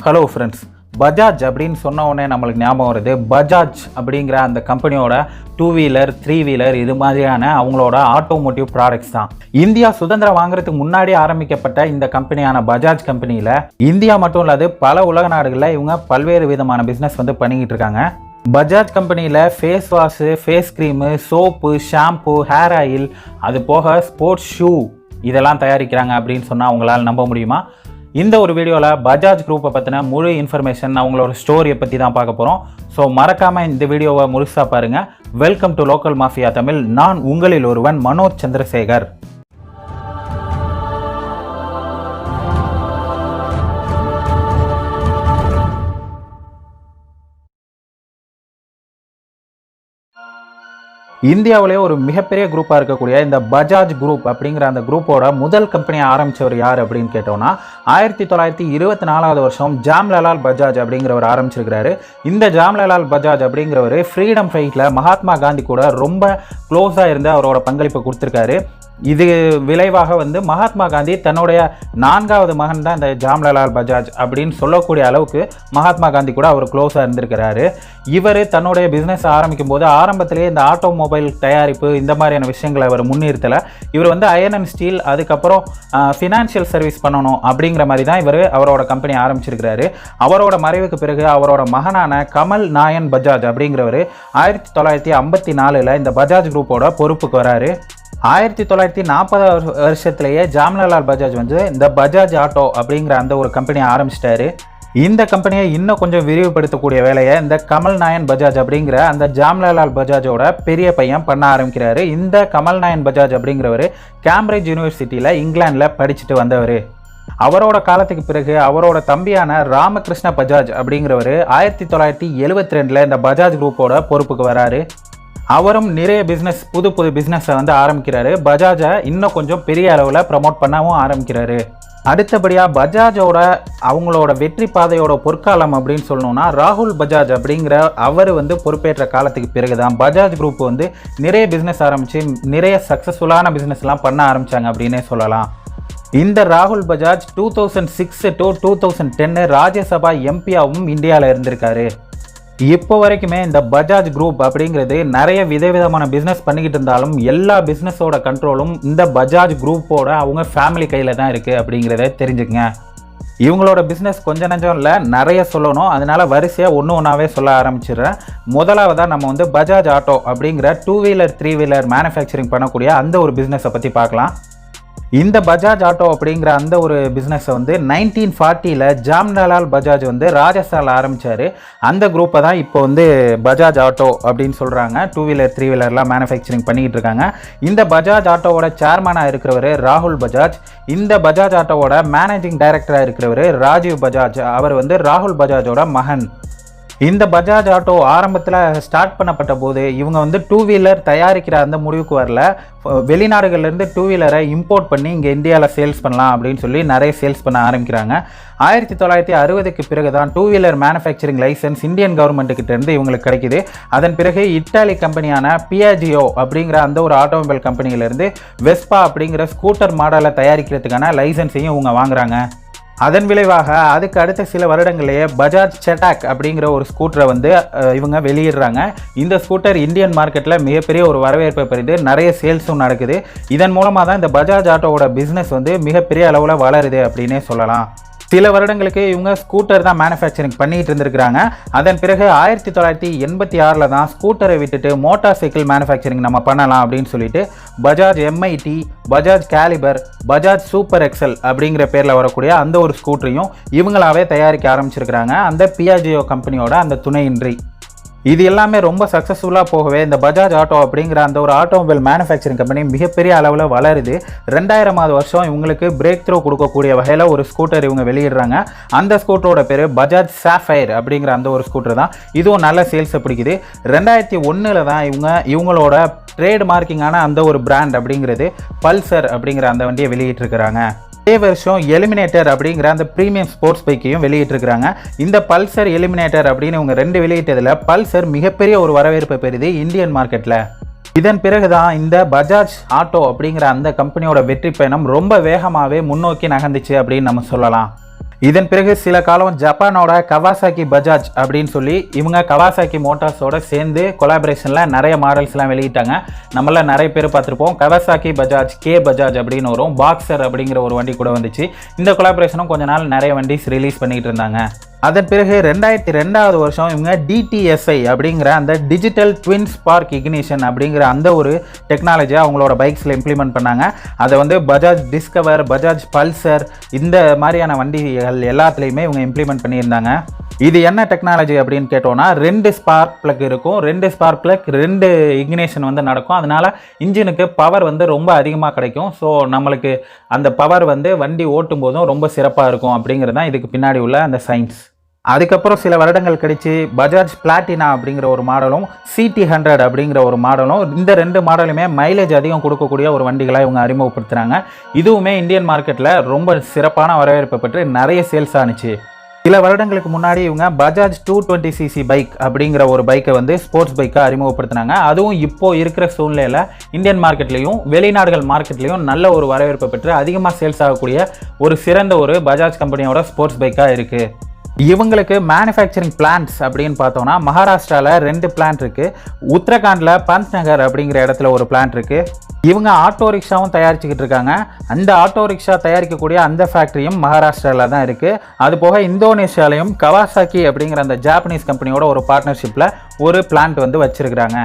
Hello friends, Bajaj அப்படின்னு சொன்ன உடனே நம்மளுக்கு ஞாபகம் வருது பஜாஜ் அப்படிங்கிற அந்த கம்பெனியோட 2 வீலர் 3 வீலர் இது மாதிரியான அவங்களோட ஆட்டோமோட்டிவ் ப்ராடக்ட்ஸ் தான். இந்தியா சுதந்திரம் வாங்குறதுக்கு முன்னாடி ஆரம்பிக்கப்பட்ட இந்த கம்பெனியான பஜாஜ் கம்பெனியில் இந்தியா மட்டும் இல்லாது பல உலக நாடுகளில் இவங்க பல்வேறு விதமான பிஸ்னஸ் பண்ணிக்கிட்டு இருக்காங்க. பஜாஜ் கம்பெனியில் face wash, face cream, soap, shampoo, hair oil, அது போக ஸ்போர்ட்ஸ் ஷூ இதெல்லாம் தயாரிக்கிறாங்க அப்படின்னு சொன்னால் அவங்களால நம்ப முடியுமா? இந்த ஒரு வீடியோவில் பஜாஜ் குரூப்பை பற்றின முழு இன்ஃபர்மேஷன், அவங்களோட ஸ்டோரியை பற்றி தான் பார்க்க போகிறோம். ஸோ மறக்காமல் இந்த வீடியோவை முழுசாக பாருங்கள். Welcome to local mafia Tamil. நான் உங்களில் ஒருவன் மனோஜ் சந்திரசேகர். இந்தியாவிலே ஒரு மிகப்பெரிய குரூப்பாக இருக்கக்கூடிய இந்த பஜாஜ் குரூப் அப்படிங்கிற அந்த குரூப்போட முதல் கம்பெனியை ஆரம்பித்தவர் யார் அப்படின்னு கேட்டோம்னா 1924 வருஷம் ஜாம்லால் பஜாஜ் அப்படிங்கிறவர் ஆரம்பிச்சிருக்கிறாரு. இந்த ஜாம்லால் பஜாஜ் அப்படிங்கிறவர் ஃப்ரீடம் ஃபைட்டில் மகாத்மா காந்தி கூட ரொம்ப க்ளோஸாக இருந்து அவரோட பங்களிப்பை கொடுத்துருக்காரு. இது விளைவாக மகாத்மா காந்தி தன்னுடைய 4வது மகன் தான் இந்த ஜாம்லால் பஜாஜ் அப்படின்னு சொல்லக்கூடிய அளவுக்கு மகாத்மா காந்தி கூட அவர் க்ளோஸாக இருந்திருக்கிறாரு. இவர் தன்னுடைய பிஸ்னஸ் ஆரம்பிக்கும் போது ஆரம்பத்திலேயே இந்த ஆட்டோமொபைல் தயாரிப்பு இந்த மாதிரியான விஷயங்களை அவர் முன்னிறுத்தலை. இவர் அயர்ன் அண்ட் ஸ்டீல், அதுக்கப்புறம் ஃபினான்ஷியல் சர்வீஸ் பண்ணணும் அப்படிங்கிற மாதிரி தான் அவரோட கம்பெனி ஆரம்பிச்சிருக்கிறாரு. அவரோட மறைவுக்கு பிறகு அவரோட மகனான கமல் நாயன் பஜாஜ் அப்படிங்கிறவர் 1954 இந்த பஜாஜ் குரூப்போட பொறுப்புக்கு வராரு. 1940 வருஷத்திலேயே ஜாம்லால் பஜாஜ் இந்த பஜாஜ் ஆட்டோ அப்படிங்கிற அந்த ஒரு கம்பெனியை ஆரம்பிச்சிட்டாரு. இந்த கம்பெனியை இன்னும் கொஞ்சம் விரிவுபடுத்தக்கூடிய வேலையை இந்த கமல் நாயன் பஜாஜ் அப்படிங்கிற அந்த ஜாம்லால் பஜாஜோட பெரிய பையன் பண்ண ஆரம்பிக்கிறாரு. இந்த கமல் நாயன் பஜாஜ் அப்படிங்கிறவர் கேம்பிரிட்ஜ் யூனிவர்சிட்டியில் இங்கிலாந்தில் படிச்சுட்டு வந்தவர். அவரோட காலத்துக்கு பிறகு அவரோட தம்பியான ராமகிருஷ்ண பஜாஜ் அப்படிங்கிறவர் 1972 இந்த பஜாஜ் குரூப்போட பொறுப்புக்கு வராரு. அவரும் நிறைய புது பிஸ்னஸை ஆரம்பிக்கிறாரு. பஜாஜை இன்னும் கொஞ்சம் பெரிய அளவில் ப்ரமோட் பண்ணவும் ஆரம்பிக்கிறாரு. அடுத்தபடியாக பஜாஜோட அவங்களோட வெற்றி பாதையோட பொற்காலம் அப்படின்னு சொல்லணும்னா ராகுல் பஜாஜ் அப்படிங்கிற அவர் பொறுப்பேற்ற காலத்துக்கு பிறகு தான் பஜாஜ் குரூப் நிறைய பிஸ்னஸ் ஆரம்பித்து நிறைய சக்ஸஸ்ஃபுல்லான பிஸ்னஸ்லாம் பண்ண ஆரம்பித்தாங்க அப்படின்னே சொல்லலாம். இந்த ராகுல் பஜாஜ் 2006 to 2010 ராஜ்யசபா எம்பியாவும் இந்தியாவில் இருந்திருக்காரு. இப்போ வரைக்குமே இந்த பஜாஜ் குரூப் அப்படிங்கிறது நிறைய விதவிதமான பிஸ்னஸ் பண்ணிக்கிட்டு இருந்தாலும் எல்லா பிஸ்னஸோட கண்ட்ரோலும் இந்த பஜாஜ் குரூப்போட அவங்க ஃபேமிலி கையில் தான் இருக்குது அப்படிங்கிறத தெரிஞ்சுக்கங்க. இவங்களோட பிஸ்னஸ் கொஞ்சம் நஞ்சம் இல்லை, நிறைய சொல்லணும். அதனால வரிசையாக ஒன்றாவே சொல்ல ஆரம்பிச்சிடுறேன். முதலாவதாக நம்ம பஜாஜ் ஆட்டோ அப்படிங்கிற 2 வீலர் 3 வீலர் மேனுஃபேக்சரிங் பண்ணக்கூடிய அந்த ஒரு பிஸ்னஸை பற்றி பார்க்கலாம். இந்த பஜாஜ் ஆட்டோ அப்படிங்கிற அந்த ஒரு பிஸ்னஸை 1940 ஜாம்லால் பஜாஜ் ராஜஸ்தானில் ஆரம்பித்தார். அந்த குரூப்பை தான் இப்போ பஜாஜ் ஆட்டோ அப்படின்னு சொல்கிறாங்க. 2 வீலர் 3 வீலர்லாம் மேனுஃபேக்சரிங் பண்ணிக்கிட்டு இருக்காங்க. இந்த பஜாஜ் ஆட்டோவோட சேர்மனாக இருக்கிறவர் ராகுல் பஜாஜ். இந்த பஜாஜ் ஆட்டோவோட மேனேஜிங் டைரக்டராக இருக்கிறவர் ராஜீவ் பஜாஜ். அவர் ராகுல் பஜாஜோட மகன். இந்த பஜாஜ் ஆட்டோ ஆரம்பத்தில் ஸ்டார்ட் பண்ணப்பட்ட போது இவங்க 2 வீலர் தயாரிக்கிற அந்த முடிவுக்கு வரல. வெளிநாடுகள்லேருந்து 2 வீலரை இம்போர்ட் பண்ணி இங்கே இந்தியாவில் சேல்ஸ் பண்ணலாம் அப்படின்னு சொல்லி நிறைய சேல்ஸ் பண்ண ஆரம்பிக்கிறாங்க. 1960க்கு பிறகு தான் 2 வீலர் மேனுஃபேக்சரிங் லைசன்ஸ் இந்தியன் கவர்மெண்ட்டுக்கிட்டேருந்து இவங்களுக்கு கிடைக்கிது. அதன் பிறகு இட்டாலி கம்பெனியான பியாஜியோ அப்படிங்கிற அந்த ஒரு ஆட்டோமொபைல் கம்பெனியிலேருந்து வெஸ்பா அப்படிங்கிற ஸ்கூட்டர் மாடலை தயாரிக்கிறதுக்கான லைசன்ஸையும் இவங்க வாங்குறாங்க. அதன் விளைவாக அதுக்கு அடுத்த சில வருடங்களே பஜாஜ் செட்டாக் அப்படிங்கிற ஒரு ஸ்கூட்டரை இவங்க வெளியிடுறாங்க. இந்த ஸ்கூட்டர் இந்தியன் மார்க்கெட்டில் மிகப்பெரிய ஒரு வரவேற்பை பெறுது, நிறைய சேல்ஸும் நடக்குது. இதன் மூலமாக தான் இந்த பஜாஜ் ஆட்டோவோட பிஸ்னஸ் மிகப்பெரிய அளவில் வளருது அப்படின்னே சொல்லலாம். சில வருடங்களுக்கு இவங்க ஸ்கூட்டர் தான் மேனுஃபேக்சரிங் பண்ணிகிட்டு இருந்திருக்கிறாங்க. அதன் பிறகு 1986 தான் ஸ்கூட்டரை விட்டுட்டு மோட்டார் சைக்கிள் மேனுஃபேக்சரிங் நம்ம பண்ணலாம் அப்படின்னு சொல்லிட்டு Bajaj MIT, Bajaj Caliber, Bajaj Super Excel அப்படிங்கிற பேரில் வரக்கூடிய அந்த ஒரு ஸ்கூட்டரையும் இவங்களாவே தயாரிக்க ஆரம்பிச்சிருக்கிறாங்க, அந்த பியாஜியோ கம்பெனியோட அந்த துணையின்றி. இது எல்லாமே ரொம்ப சக்ஸஸ்ஃபுல்லாக போகவே இந்த பஜாஜ் ஆட்டோ அப்படிங்கிற அந்த ஒரு ஆட்டோமொபைல் மேனுஃபேக்சரிங் கம்பெனி மிகப்பெரிய அளவில் வளருது. 2000வது வருஷம் இவங்களுக்கு பிரேக் த்ரூ கொடுக்கக்கூடிய வகையில் ஒரு ஸ்கூட்டர் இவங்க வெளியிடுறாங்க. அந்த ஸ்கூட்டரோட பேர் பஜாஜ் சாஃபயர் அப்படிங்கிற அந்த ஒரு ஸ்கூட்டர் தான். இதுவும் நல்ல சேல்ஸை பிடிக்குது. 2001 தான் இவங்களோட ட்ரேட் மார்க்கிங்கான அந்த ஒரு பிராண்ட் அப்படிங்கிறது பல்சர் அப்படிங்கிற அந்த வண்டியை வெளியிட்டிருக்கிறாங்க. இதே வருஷம் எலிமினேட்டர் அப்படிங்கிற அந்த ப்ரீமியம் ஸ்போர்ட்ஸ் பைக்கையும் வெளியிட்டிருக்கிறாங்க. இந்த பல்சர் எலிமினேட்டர் அப்படின்னு இவங்க 2 வெளியிட்டதில் பல்சர் மிகப்பெரிய ஒரு வரவேற்பை பெறுது இந்தியன் மார்க்கெட்டில். இதன் பிறகுதான் இந்த பஜாஜ் ஆட்டோ அப்படிங்கிற அந்த கம்பெனியோட வெற்றி பயணம் ரொம்ப வேகமாகவே முன்னோக்கி நகர்ந்துச்சு அப்படின்னு நம்ம சொல்லலாம். இதன் பிறகு சில காலம் ஜப்பானோட கவாசாக்கி பஜாஜ் அப்படின்னு சொல்லி இவங்க கவாசாக்கி மோட்டார்ஸோட சேர்ந்து கொலாபரேஷனில் நிறைய மாடல்ஸ்லாம் வெளியிட்டாங்க. நம்மள நிறைய பேர் பார்த்துருப்போம். கவாசாக்கி பஜாஜ், கே பஜாஜ் அப்படின்னு வரும். பாக்ஸர் அப்படிங்கிற ஒரு வண்டி கூட வந்துச்சு. இந்த கொலாபரேஷனும் கொஞ்ச நாள் நிறைய வண்டிஸ் ரிலீஸ் பண்ணிட்டு இருந்தாங்க. அதன் பிறகு 2002 வருஷம் இவங்க DTSI அப்படிங்கிற அந்த டிஜிட்டல் ட்வின் ஸ்பார்க் இக்னிஷன் அப்படிங்கிற அந்த ஒரு டெக்னாலஜியை அவங்களோட பைக்ஸில் இம்ப்ளிமெண்ட் பண்ணாங்க. அதை வந்து பஜாஜ் டிஸ்கவர், பஜாஜ் பல்சர் இந்த மாதிரியான வண்டிகள் எல்லாத்துலேயுமே இவங்க இம்ப்ளிமெண்ட் பண்ணியிருந்தாங்க. இது என்ன டெக்னாலஜி அப்படின்னு கேட்டோம்னா, 2 ஸ்பார்க் பிளக் இருக்கும். 2 ஸ்பார்க் பிளக் 2 இக்னிஷன் வந்து நடக்கும். அதனால இன்ஜினுக்கு பவர் வந்து ரொம்ப அதிகமாக கிடைக்கும். ஸோ நம்மளுக்கு அந்த பவர் வந்து வண்டி ஓட்டும் போதும் ரொம்ப சிறப்பாக இருக்கும் அப்படிங்கிறது தான் இதுக்கு பின்னாடி உள்ள அந்த சயின்ஸ். அதுக்கப்புறம் சில வருடங்கள் கழிச்சு பஜாஜ் பிளாட்டினா அப்படிங்கிற ஒரு மாடலும், CT100 அப்படிங்கிற ஒரு மாடலும், இந்த 2 மாடலுமே மைலேஜ் அதிகம் கொடுக்கக்கூடிய ஒரு வண்டிகளை இவங்க அறிமுகப்படுத்துகிறாங்க. இதுவுமே இந்தியன் மார்க்கெட்டில் ரொம்ப சிறப்பான வரவேற்பை பெற்று நிறைய சேல்ஸ் ஆனிச்சு. சில வருடங்களுக்கு முன்னாடி இவங்க பஜாஜ் 220cc பைக் அப்படிங்கிற ஒரு பைக்கை வந்து ஸ்போர்ட்ஸ் பைக்கை அறிமுகப்படுத்தினாங்க. அதுவும் இப்போ இருக்கிற சூழ்நிலையில் இந்தியன் மார்க்கெட்லேயும் வெளிநாடுகள் மார்க்கெட்லேயும் நல்ல ஒரு வரவேற்பை பெற்று அதிகமாக சேல்ஸ் ஆகக்கூடிய ஒரு சிறந்த ஒரு பஜாஜ் கம்பெனியோட ஸ்போர்ட்ஸ் பைக்காக இருக்குது. இவங்களுக்கு மேனுஃபேக்சரிங் பிளான்ட்ஸ் அப்படின்னு பார்த்தோம்னா மகாராஷ்டிராவில் 2 பிளான்ட் இருக்குது. உத்தரகாண்டில் பந்த் நகர் அப்படிங்கிற இடத்துல ஒரு பிளான்ட் இருக்குது. இவங்க ஆட்டோ ரிக்ஷாவும் தயாரிச்சுக்கிட்டு இருக்காங்க. அந்த ஆட்டோ ரிக்ஷா தயாரிக்கக்கூடிய அந்த ஃபேக்ட்ரியும் மகாராஷ்டிராவில் தான் இருக்குது. அது போக இந்தோனேஷியாலையும் கவாசாக்கி அப்படிங்கிற அந்த ஜாப்பனீஸ் கம்பெனியோட ஒரு பார்ட்னர்ஷிப்பில் ஒரு பிளான்ட் வந்து வச்சுருக்கிறாங்க.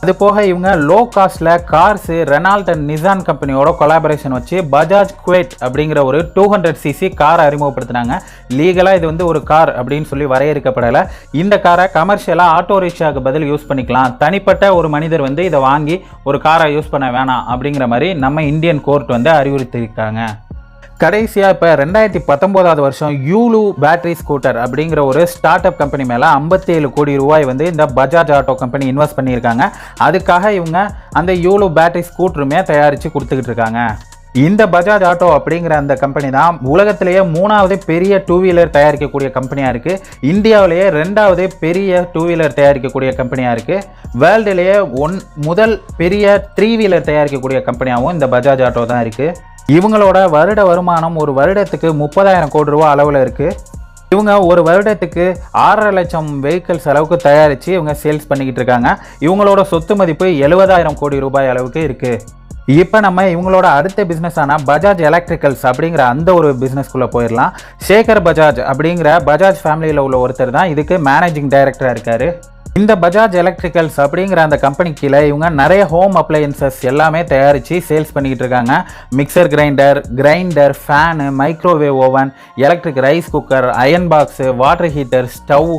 அது போக இவங்க லோ காஸ்ட்டில் கார்ஸு ரெனால்ட் அண்ட் நிசான் கம்பெனியோட கொலாபரேஷன் வச்சு பஜாஜ் குவேட் அப்படிங்கிற ஒரு 200cc காரை அறிமுகப்படுத்தினாங்க. லீகலாக இது வந்து ஒரு கார் அப்படின்னு சொல்லி வரையறுக்கப்படலை. இந்த காரை கமர்ஷியலாக ஆட்டோ ரிக்ஷாவுக்கு பதில் யூஸ் பண்ணிக்கலாம். தனிப்பட்ட ஒரு மனிதர் வந்து இதை வாங்கி ஒரு காரை யூஸ் பண்ண வேணாம் அப்படிங்கிற மாதிரி நம்ம இந்தியன் கோர்ட் வந்து அறிவுறுத்தியிருக்காங்க. கடைசியாக இப்போ 2019 வருஷம் யூலு பேட்டரி ஸ்கூட்டர் அப்படிங்கிற ஒரு ஸ்டார்ட் அப் கம்பெனி மேலே 57 கோடி ரூபாய் வந்து இந்த பஜாஜ் ஆட்டோ கம்பெனி இன்வெஸ்ட் பண்ணியிருக்காங்க. அதுக்காக இவங்க அந்த யூலு பேட்டரி ஸ்கூட்டருமே தயாரித்து கொடுத்துக்கிட்டு இருக்காங்க. இந்த பஜாஜ் ஆட்டோ அப்படிங்கிற அந்த கம்பெனி தான் உலகத்திலேயே 3வது பெரிய 2 வீலர் தயாரிக்கக்கூடிய கம்பெனியாக இருக்குது. இந்தியாவிலேயே 2வது பெரிய 2 வீலர் தயாரிக்கக்கூடிய கம்பெனியாக இருக்குது. வேர்ல்டுலேயே முதல் பெரிய 3 வீலர் தயாரிக்கக்கூடிய கம்பெனியாகவும் இந்த பஜாஜ் ஆட்டோ தான் இருக்குது. இவங்களோட வருட வருமானம் ஒரு வருடத்துக்கு 30,000 கோடி ரூபா அளவில் இருக்குது. இவங்க ஒரு வருடத்துக்கு 6.5 லட்சம் வெஹிக்கிள்ஸ் அளவுக்கு தயாரித்து இவங்க சேல்ஸ் பண்ணிக்கிட்டு இருக்காங்க. இவங்களோட சொத்து மதிப்பு 70,000 கோடி ரூபாய் அளவுக்கு இருக்குது. இப்போ நம்ம இவங்களோட அடுத்த பிஸ்னஸான பஜாஜ் எலக்ட்ரிக்கல்ஸ் அப்படிங்கிற அந்த ஒரு பிஸ்னஸ்க்குள்ளே போயிடலாம். சேகர் பஜாஜ் அப்படிங்கிற பஜாஜ் ஃபேமிலியில் உள்ள ஒருத்தர் தான் இதுக்கு மேனேஜிங் டைரக்டராக இருக்கார். இந்த பஜாஜ் எலக்ட்ரிக்கல்ஸ் அப்படிங்கிற அந்த கம்பெனி கீழே இவங்க நிறைய ஹோம் அப்ளையன்சஸ் எல்லாமே தயாரித்து சேல்ஸ் பண்ணிக்கிட்டு இருக்காங்க. Mixer grinder, fan, microwave oven, electric rice cooker, iron box, water heater, stove,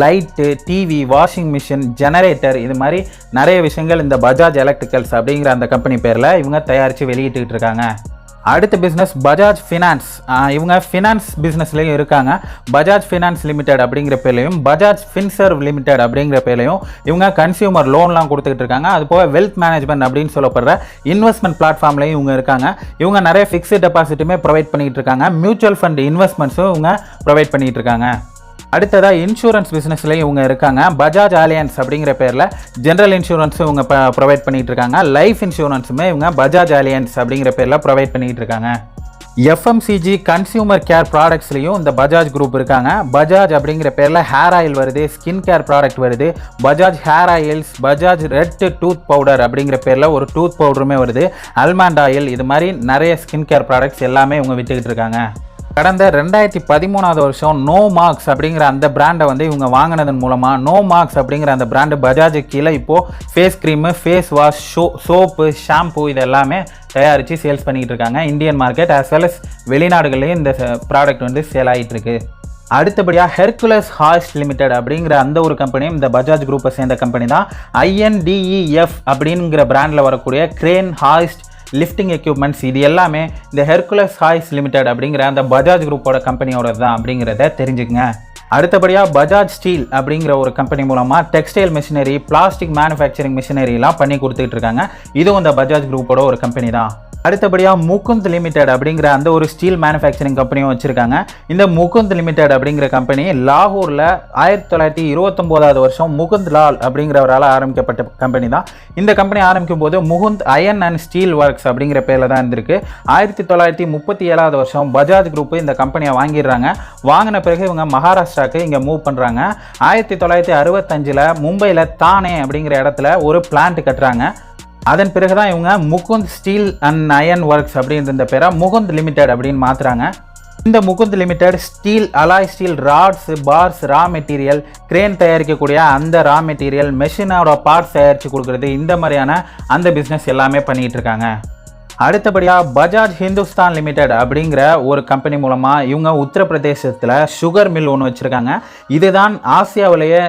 light, TV, washing machine, generator, இது மாதிரி நிறைய விஷயங்கள் இந்த பஜாஜ் எலக்ட்ரிக்கல்ஸ் அப்படிங்கிற அந்த கம்பெனி பேரில் இவங்க தயாரித்து வெளியிட்டுக்கிட்டு இருக்காங்க. அடுத்த பிஸ்னஸ் பஜாஜ் ஃபினான்ஸ். இவங்க ஃபினான்ஸ் பிஸ்னஸ்லேயும் இருக்காங்க. பஜாஜ் ஃபினான்ஸ் லிமிடெட் அப்படிங்கிற பேர்லையும் பஜாஜ் ஃபின்சர்வ் லிமிடெட் அப்படிங்கிற பேர்லையும் இவங்க கன்சியூமர் லோன்லாம் கொடுத்துக்கிட்டு இருக்காங்க. அது போக வெல்த் மேனேஜ்மெண்ட் அப்படின்னு சொல்லப்படுற இன்வெஸ்ட்மெண்ட் பிளாட்ஃபார்ம்லையும் இவங்க இருக்காங்க. இவங்க நிறைய ஃபிக்ஸ்டு டெபாசிட்டுமே ப்ரொவைட் பண்ணிகிட்டு இருக்காங்க. மியூச்சுவல் ஃபண்ட் இன்வெஸ்ட்மெண்ட்ஸும் இவங்க ப்ரொவைட் பண்ணிகிட்டு இருக்காங்க. அடுத்ததாக இன்சூரன்ஸ் பிஸ்னஸ்லேயும் இவங்க இருக்காங்க. பஜாஜ் அலையன்ஸ் அப்படிங்கிற பேரில் ஜென்ரல் இன்சூரன்ஸும் இவங்க ப்ரொவைட் பண்ணிகிட்டு இருக்காங்க. லைஃப் இன்சூரன்ஸுமே இவங்க பஜாஜ் அலையன்ஸ் அப்படிங்கிற பேரில் ப்ரொவைட் பண்ணிகிட்டு இருக்காங்க. FMCG கன்சியூமர் கேர் ப்ராடக்ட்ஸ்லையும் இந்த பஜாஜ் குரூப் இருக்காங்க. பஜாஜ் அப்படிங்கிற பேரில் ஹேர் ஆயில் வருது, ஸ்கின் கேர் ப்ராடக்ட் வருது, Bajaj hair oils, Bajaj red tooth powder அப்படிங்கிற பேரில் ஒரு டூத் பவுடருமே வருது, அல்மண்ட் ஆயில், இது மாதிரி நிறைய ஸ்கின் கேர் ப்ராடக்ட்ஸ் எல்லாமே இவங்க விற்றுக்கிட்டு இருக்காங்க. கடந்த 2013 வருஷம் நோ மார்க்ஸ் அப்படிங்கிற அந்த பிராண்டை வந்து இவங்க வாங்கினதன் மூலமாக நோ மார்க்ஸ் அப்படிங்கிற அந்த பிராண்டு பஜாஜ் கீழே இப்போது face cream, face wash, soap, shampoo இது எல்லாமே தயாரித்து சேல்ஸ் பண்ணிக்கிட்டு இருக்காங்க. Indian market as well as வெளிநாடுகள்லேயும் இந்த ப்ராடக்ட் வந்து சேல் ஆகிட்டு இருக்கு. அடுத்தபடியாக ஹெர்குலஸ் ஹாய்ஸ்ட் லிமிடெட் அப்படிங்கிற அந்த ஒரு கம்பெனியும் இந்த பஜாஜ் குரூப்பை சேர்ந்த கம்பெனி தான். INDEF அப்படிங்கிற பிராண்டில் வரக்கூடிய கிரேன், ஹாய்ஸ்ட், லிஃப்டிங் எக்யூப்மெண்ட்ஸ் இது எல்லாமே இந்த ஹெர்குலஸ் ஹாய்ஸ் லிமிடெட் அப்படிங்கிற அந்த பஜாஜ் குரூப்போட கம்பெனியோட தான் அப்படிங்கிறத தெரிஞ்சுக்கங்க. அடுத்தபடியாக பஜாஜ் ஸ்டீல் அப்படிங்கிற ஒரு கம்பெனி மூலமாக டெக்ஸ்டைல் மிஷினரி, பிளாஸ்டிக் மேனுஃபேக்சரிங் மிஷினரிலாம் பண்ணி கொடுத்துட்டு இருக்காங்க. இதுவும் இந்த பஜாஜ் குரூப்போட ஒரு கம்பெனி தான். அடுத்தபடியாக முகுந்த் லிமிடெட் அப்படிங்கிற அந்த ஒரு ஸ்டீல் மேனுஃபேக்சரிங் கம்பெனியும் வச்சுருக்காங்க. இந்த முகுந்த் லிமிடெட் அப்படிங்கிற கம்பெனி லாகூரில் 1929 வருஷம் முகுந்த் லால் அப்படிங்கிறவரால் ஆரம்பிக்கப்பட்ட கம்பெனி தான். இந்த கம்பெனி ஆரம்பிக்கும் போது Mukund Iron and Steel Works அப்படிங்கிற பேரில் தான் இருந்திருக்கு. 1937 வருஷம் பஜாஜ் குரூப் இந்த கம்பெனியை வாங்கிடுறாங்க. வாங்கின பிறகு இவங்க மகாராஷ்டிராவுக்கு இங்கே மூவ் பண்ணுறாங்க. 1965 மும்பையில் தானே அப்படிங்கிற இடத்துல ஒரு பிளான்ட் கட்டுறாங்க. அதன் பிறகு தான் இவங்க Mukund Steel and Iron Works அப்படின்ற பேரை முகுந்த் லிமிடெட் அப்படின்னு மாற்றுறாங்க. இந்த Mukund Limited steel, alloy steel, rods, bars, raw material, crane தயாரிக்கக்கூடிய அந்த ரா மெட்டீரியல், மெஷினோட பார்ட்ஸ் தயாரித்து கொடுக்குறது, இந்த மாதிரியான அந்த பிஸ்னஸ் எல்லாமே பண்ணிகிட்டு இருக்காங்க. அடுத்தபடியாக பஜாஜ் ஹிந்துஸ்தான் லிமிடெட் அப்படிங்கிற ஒரு கம்பெனி மூலமாக இவங்க உத்தரப்பிரதேசத்தில் சுகர் மில் ஒன்று வச்சுருக்காங்க. இதுதான் ஆசியாவிலேயே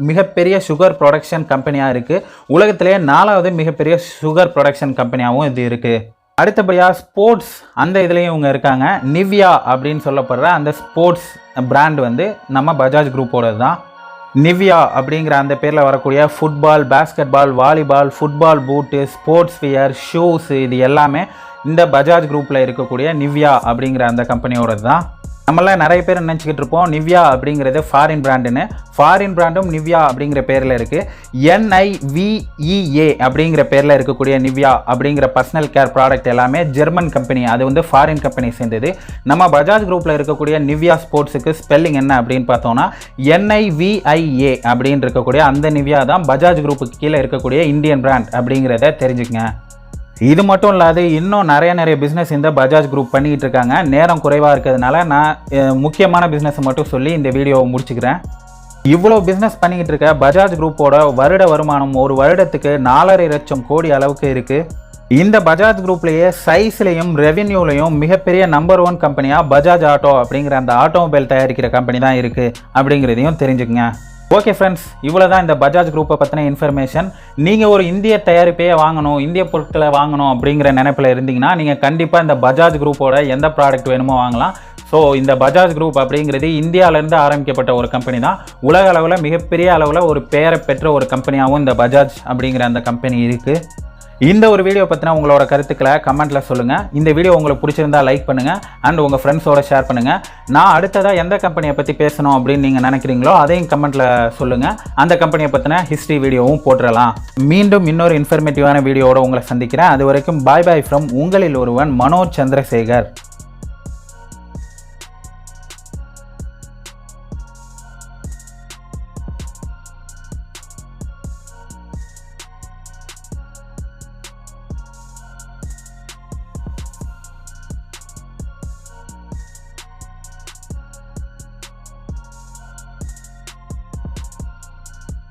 மிகப்பெரிய சுகர் ப்ரொடக்ஷன் கம்பெனியாக இருக்குது. உலகத்திலேயே 4வது மிகப்பெரிய சுகர் ப்ரொடக்ஷன் கம்பெனியாகவும் இது இருக்குது. அடுத்தபடியாக ஸ்போர்ட்ஸ் அந்த இதுலேயும் இவங்க இருக்காங்க. நிவ்யா அப்படின்னு சொல்லப்படுற அந்த ஸ்போர்ட்ஸ் பிராண்ட் வந்து நம்ம பஜாஜ் குரூப்போடது தான். நிவ்யா அப்படிங்கிற அந்த பேரில் வரக்கூடிய ஃபுட்பால், பேஸ்கெட்பால், வாலிபால், ஃபுட்பால் பூட்டு, ஸ்போர்ட்ஸ் வியர், ஷூஸ், இது எல்லாமே இந்த பஜாஜ் குரூப்பில் இருக்கக்கூடிய நிவ்யா அப்படிங்கிற அந்த கம்பெனியோடது தான். நம்மளாம் நிறைய பேர் நினச்சிக்கிட்டு இருப்போம் நிவ்யா அப்படிங்கிறது ஃபாரின் பிராண்டுன்னு. ஃபாரின் பிராண்டும் நிவ்யா அப்படிங்கிற பேரில் இருக்குது. NIVEA அப்படிங்கிற பேரில் இருக்கக்கூடிய நிவ்யா அப்படிங்கிற பர்சனல் கேர் ப்ராடக்ட் எல்லாமே ஜெர்மன் கம்பெனி, அது வந்து ஃபாரின் கம்பெனி சேர்ந்தது. நம்ம பஜாஜ் குரூப்பில் இருக்கக்கூடிய நிவ்யா ஸ்போர்ட்ஸுக்கு ஸ்பெல்லிங் என்ன அப்படின்னு பார்த்தோம்னா NIVIA அப்படின்னு இருக்கக்கூடிய அந்த நிவ்யா தான் பஜாஜ் குரூப்புக்கு கீழே இருக்கக்கூடிய இந்தியன் பிராண்ட் அப்படிங்கிறத தெரிஞ்சுக்கங்க. இது மட்டும் இல்லாது இன்னும் நிறைய பிஸ்னஸ் இந்த பஜாஜ் குரூப் பண்ணிக்கிட்டு இருக்காங்க. நேரம் குறைவாக இருக்கிறதுனால நான் முக்கியமான பிஸ்னஸை மட்டும் சொல்லி இந்த வீடியோவை முடிச்சுக்கிறேன். இவ்வளோ பிஸ்னஸ் பண்ணிக்கிட்டு இருக்க பஜாஜ் குரூப்போட வருட வருமானம் ஒரு வருடத்துக்கு 4.5 லட்சம் கோடி அளவுக்கு இருக்குது. இந்த பஜாஜ் குரூப்லேயே சைஸ்லையும் ரெவென்யூலையும் மிகப்பெரிய நம்பர் 1 கம்பெனியாக பஜாஜ் ஆட்டோ அப்படிங்கிற அந்த ஆட்டோமொபைல் தயாரிக்கிற கம்பெனி தான் இருக்குது அப்படிங்கிறதையும் தெரிஞ்சுக்கங்க. ஓகே ஃப்ரெண்ட்ஸ், இவ்வளோ தான் இந்த பஜாஜ் குரூப்பை பற்றின இன்ஃபர்மேஷன். நீங்கள் ஒரு இந்திய தயாரிப்பையே வாங்கணும், இந்திய பொருட்களை வாங்கணும் அப்படிங்கிற நினைப்பில் இருந்தீங்கன்னா நீங்கள் கண்டிப்பாக இந்த பஜாஜ் குரூப்போட எந்த ப்ராடக்ட் வேணுமோ வாங்கலாம். ஸோ இந்த பஜாஜ் குரூப் அப்படிங்கிறது இந்தியாவிலேருந்து ஆரம்பிக்கப்பட்ட ஒரு கம்பெனி தான். உலக அளவில் மிகப்பெரிய அளவில் ஒரு பெயரை பெற்ற ஒரு கம்பெனியாகவும் இந்த பஜாஜ் அப்படிங்கிற அந்த கம்பெனி இருக்குது. இந்த ஒரு வீடியோ பற்றின உங்களோட கருத்துக்களை கமெண்ட்டில் சொல்லுங்கள். இந்த வீடியோ உங்களுக்கு பிடிச்சிருந்தா லைக் பண்ணுங்கள் அண்ட் உங்கள் ஃப்ரெண்ட்ஸோட ஷேர் பண்ணுங்கள். நான் அடுத்ததாக எந்த கம்பெனியை பற்றி பேசணும் அப்படின்னு நீங்கள் நினைக்கிறீங்களோ அதையும் கமெண்ட்டில் சொல்லுங்கள். அந்த கம்பெனியை பற்றின ஹிஸ்ட்ரி வீடியோவும் போட்டுடலாம். மீண்டும் இன்னொரு இன்ஃபர்மேட்டிவான வீடியோவோட உங்களை சந்திக்கிறேன். அது வரைக்கும் பாய் ஃப்ரம் உங்களில் ஒருவன் மனோஜ் சந்திரசேகர்.